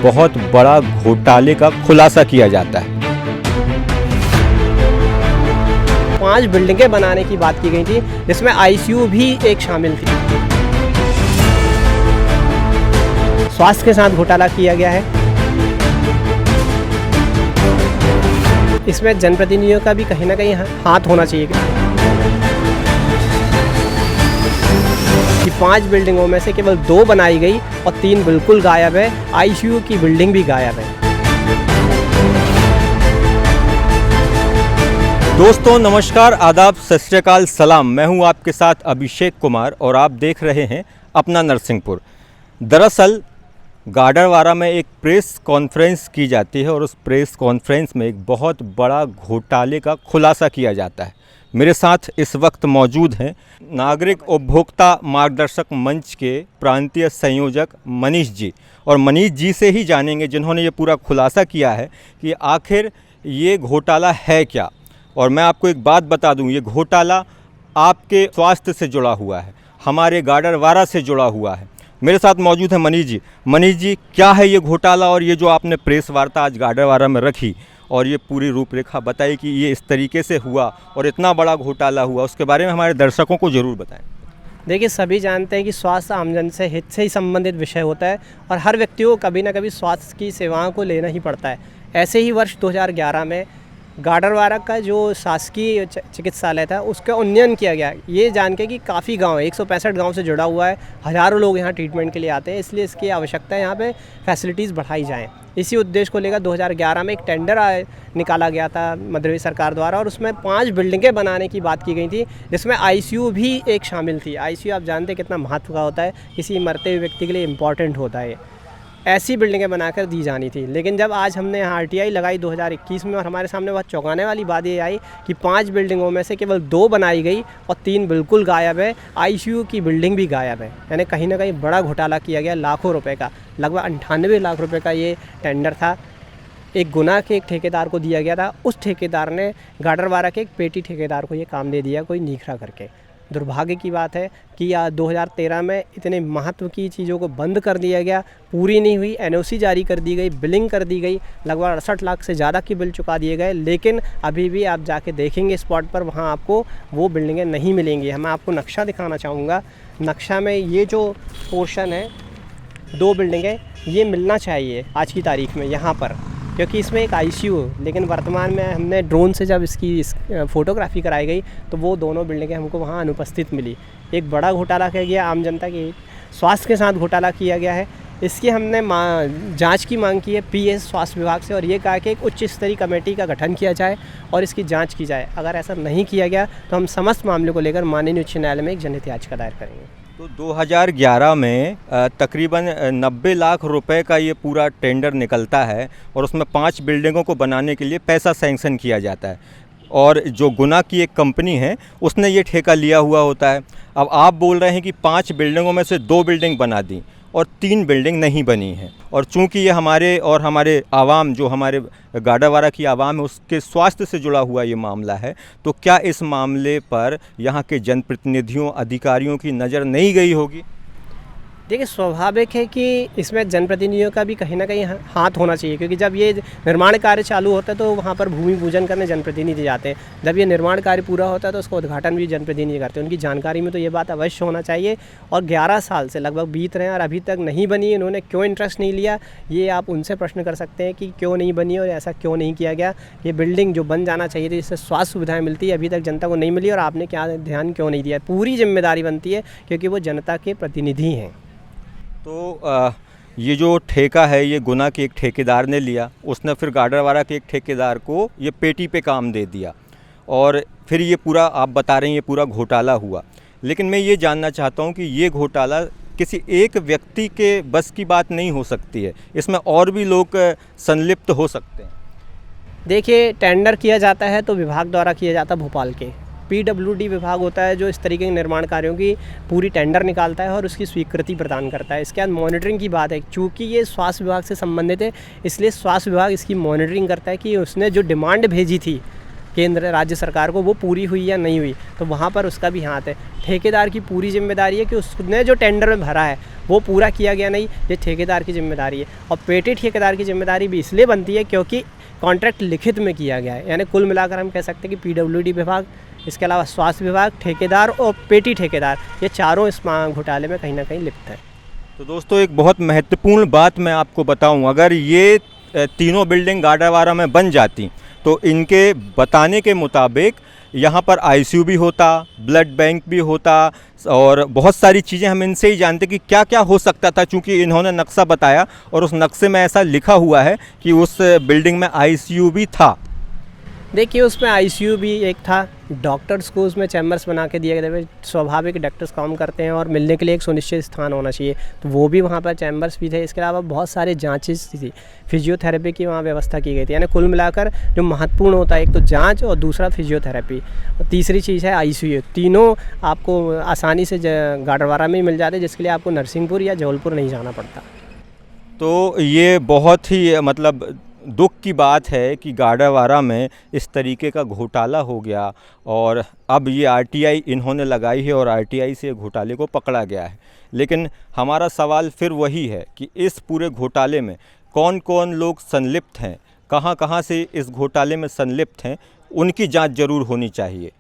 बहुत बड़ा घोटाले का खुलासा किया जाता है। 5 बिल्डिंगें बनाने की बात की गई थी, जिसमें आईसीयू भी एक शामिल थी। स्वास्थ्य के साथ घोटाला किया गया है। इसमें जनप्रतिनिधियों का भी कहीं ना कहीं हाथ होना चाहिए कि 5 बिल्डिंगों में से केवल 2 बनाई गई और 3 बिल्कुल गायब है। आईसीयू की बिल्डिंग भी गायब है। दोस्तों नमस्कार, आदाब, सत श्री अकाल, सलाम। मैं हूं आपके साथ अभिषेक कुमार और आप देख रहे हैं अपना नरसिंहपुर। दरअसल गाडरवारा में एक प्रेस कॉन्फ्रेंस की जाती है और उस प्रेस कॉन्फ्रेंस में एक बहुत बड़ा घोटाले का खुलासा किया जाता है। मेरे साथ इस वक्त मौजूद हैं नागरिक उपभोक्ता मार्गदर्शक मंच के प्रांतीय संयोजक मनीष जी, और मनीष जी से ही जानेंगे जिन्होंने ये पूरा खुलासा किया है कि आखिर ये घोटाला है क्या। और मैं आपको एक बात बता दूं, ये घोटाला आपके स्वास्थ्य से जुड़ा हुआ है, हमारे गाडरवारा से जुड़ा हुआ है। मेरे साथ मौजूद है मनीष जी। मनीष जी, क्या है ये घोटाला और ये जो आपने प्रेस वार्ता आज गाडरवारा में रखी और ये पूरी रूपरेखा बताई कि ये इस तरीके से हुआ और इतना बड़ा घोटाला हुआ, उसके बारे में हमारे दर्शकों को ज़रूर बताएं। देखिए, सभी जानते हैं कि स्वास्थ्य आमजन से हित से ही संबंधित विषय होता है और हर व्यक्ति को कभी ना कभी स्वास्थ्य की सेवाओं को लेना ही पड़ता है। ऐसे ही वर्ष 2011 में गाडरवारा का जो शासकीय चिकित्सालय था उसका उन्नयन किया गया। ये जान के कि काफ़ी गांव है, 165 गांव से जुड़ा हुआ है, हज़ारों लोग यहाँ ट्रीटमेंट के लिए आते हैं, इसलिए इसकी आवश्यकता है यहाँ पे फैसिलिटीज़ बढ़ाई जाएं। इसी उद्देश्य को लेकर 2011 में एक टेंडर निकाला गया था मध्य प्रदेश सरकार द्वारा और उसमें 5 बिल्डिंगें बनाने की बात की गई थी, जिसमें आईसीयू भी एक शामिल थी। आईसीयू आप जानते हैं कितना महत्व का होता है, किसी मरते हुए व्यक्ति के लिए इम्पॉर्टेंट होता है। ऐसी बिल्डिंगें बनाकर दी जानी थी। लेकिन जब आज हमने यहाँ आरटीआई लगाई 2021 में और हमारे सामने बहुत चौंकाने वाली बात ये आई कि 5 बिल्डिंगों में से केवल 2 बनाई गई और 3 बिल्कुल गायब है। आईसीयू की बिल्डिंग भी गायब है। यानी कहीं ना कहीं बड़ा घोटाला किया गया, लाखों रुपए का, लगभग 98 लाख रुपए का ये टेंडर था। एक गुना के एक ठेकेदार को दिया गया था। उस ठेकेदार ने गाडरवारा के एक पेटी ठेकेदार को ये काम दे दिया, कोई नीखरा करके। दुर्भाग्य की बात है कि 2013 में इतने महत्व की चीज़ों को बंद कर दिया गया, पूरी नहीं हुई, एनओसी जारी कर दी गई, बिलिंग कर दी गई, लगभग 68 लाख से ज़्यादा की बिल चुका दिए गए। लेकिन अभी भी आप जाके देखेंगे स्पॉट पर, वहाँ आपको वो बिल्डिंगें नहीं मिलेंगी। मैं आपको नक्शा दिखाना चाहूँगा। नक्शा में ये जो पोर्शन है, 2 बिल्डिंगें, ये मिलना चाहिए आज की तारीख में यहाँ पर, क्योंकि इसमें एक आईसीयू है। लेकिन वर्तमान में हमने ड्रोन से जब इसकी फ़ोटोग्राफी कराई गई तो वो दोनों बिल्डिंगें हमको वहाँ अनुपस्थित मिली। एक बड़ा घोटाला किया गया, आम जनता के स्वास्थ्य के साथ घोटाला किया गया है। इसकी हमने जांच की मांग की है पीएस स्वास्थ्य विभाग से और ये कहा कि एक उच्च स्तरीय कमेटी का गठन किया जाए और इसकी जांच की जाए। अगर ऐसा नहीं किया गया तो हम समस्त मामले को लेकर माननीय उच्च न्यायालय में एक जनहित याचिका दायर करेंगे। तो 2011 में तकरीबन 90 लाख रुपए का ये पूरा टेंडर निकलता है और उसमें 5 बिल्डिंगों को बनाने के लिए पैसा सैंक्शन किया जाता है और जो गुना की एक कंपनी है उसने ये ठेका लिया हुआ होता है। अब आप बोल रहे हैं कि 5 बिल्डिंगों में से 2 बिल्डिंग बना दी और 3 बिल्डिंग नहीं बनी है, और चूंकि ये हमारे आवाम, जो हमारे गाडरवारा की आवाम है, उसके स्वास्थ्य से जुड़ा हुआ ये मामला है, तो क्या इस मामले पर यहाँ के जनप्रतिनिधियों, अधिकारियों की नज़र नहीं गई होगी? देखिए, स्वाभाविक है कि इसमें जनप्रतिनिधियों का भी कहीं ना कहीं हाथ होना चाहिए, क्योंकि जब ये निर्माण कार्य चालू होता है तो वहाँ पर भूमि पूजन करने जनप्रतिनिधि जाते हैं। जब ये निर्माण कार्य पूरा होता है तो उसका उद्घाटन भी जनप्रतिनिधि करते हैं। उनकी जानकारी में तो ये बात अवश्य होना चाहिए। और 11 साल से लगभग बीत रहे हैं और अभी तक नहीं बनी। इन्होंने क्यों इंटरेस्ट नहीं लिया, ये आप उनसे प्रश्न कर सकते हैं कि क्यों नहीं बनी और ऐसा क्यों नहीं किया गया। ये बिल्डिंग जो बन जाना चाहिए थी, जिससे स्वास्थ्य सुविधाएँ मिलती है, अभी तक जनता को नहीं मिली और आपने क्या ध्यान क्यों नहीं दिया। पूरी जिम्मेदारी बनती है क्योंकि वो जनता के प्रतिनिधि हैं। तो ये जो ठेका है ये गुना के एक ठेकेदार ने लिया, उसने फिर गाडरवारा के एक ठेकेदार को ये पेटी पे काम दे दिया और फिर ये पूरा, आप बता रहे हैं, ये पूरा घोटाला हुआ। लेकिन मैं ये जानना चाहता हूँ कि ये घोटाला किसी एक व्यक्ति के बस की बात नहीं हो सकती है, इसमें और भी लोग संलिप्त हो सकते हैं। देखिए, टेंडर किया जाता है तो विभाग द्वारा किया जाता है। भोपाल के पीडब्ल्यूडी विभाग होता है जो इस तरीके के निर्माण कार्यों की पूरी टेंडर निकालता है और उसकी स्वीकृति प्रदान करता है। इसके बाद मॉनिटरिंग की बात है, चूँकि ये स्वास्थ्य विभाग से संबंधित है, इसलिए स्वास्थ्य विभाग इसकी मॉनिटरिंग करता है कि उसने जो डिमांड भेजी थी केंद्र राज्य सरकार को वो पूरी हुई या नहीं हुई, तो वहाँ पर उसका भी हाथ है। ठेकेदार की पूरी जिम्मेदारी है कि उसने जो टेंडर में भरा है वो पूरा किया गया नहीं, ये ठेकेदार की जिम्मेदारी है। और पेटी ठेकेदार की जिम्मेदारी भी इसलिए बनती है क्योंकि कॉन्ट्रैक्ट लिखित में किया गया है। यानी कुल मिलाकर हम कह सकते हैं कि पीडब्ल्यूडी विभाग, इसके अलावा स्वास्थ्य विभाग, ठेकेदार और पेटी ठेकेदार, ये चारों इस घोटाले में कहीं ना कहीं लिप्त हैं। तो दोस्तों एक बहुत महत्वपूर्ण बात मैं आपको बताऊं, अगर ये तीनों बिल्डिंग गाडरवारा में बन जाती तो इनके बताने के मुताबिक यहाँ पर आईसीयू भी होता, ब्लड बैंक भी होता और बहुत सारी चीज़ें हम इनसे ही जानते कि क्या क्या हो सकता था, चूँकि इन्होंने नक्शा बताया और उस नक्शे में ऐसा लिखा हुआ है कि उस बिल्डिंग में आईसीयू भी था। देखिए उसमें आईसीयू भी एक था, डॉक्टर्स को उसमें चैम्बर्स बना के दिए गए थे। स्वाभाविक डॉक्टर्स काम करते हैं और मिलने के लिए एक सुनिश्चित स्थान होना चाहिए, तो वो भी वहाँ पर चैम्बर्स भी थे। इसके अलावा बहुत सारे जांचेस थी, फिजियोथेरेपी की वहाँ व्यवस्था की गई थी। यानी कुल मिलाकर जो महत्वपूर्ण होता है, एक तो जाँच और दूसरा फिजियोथेरेपी और तीसरी चीज़ है आईसीयू। तीनों आपको आसानी से गाडरवारा में ही मिल जाते, जिसके लिए आपको नरसिंहपुर या जबलपुर नहीं जाना पड़ता। तो ये बहुत ही मतलब दुख की बात है कि गाडरवारा में इस तरीके का घोटाला हो गया और अब ये आरटीआई इन्होंने लगाई है और आरटीआई से घोटाले को पकड़ा गया है। लेकिन हमारा सवाल फिर वही है कि इस पूरे घोटाले में कौन कौन लोग संलिप्त हैं, कहाँ कहाँ से इस घोटाले में संलिप्त हैं, उनकी जांच जरूर होनी चाहिए।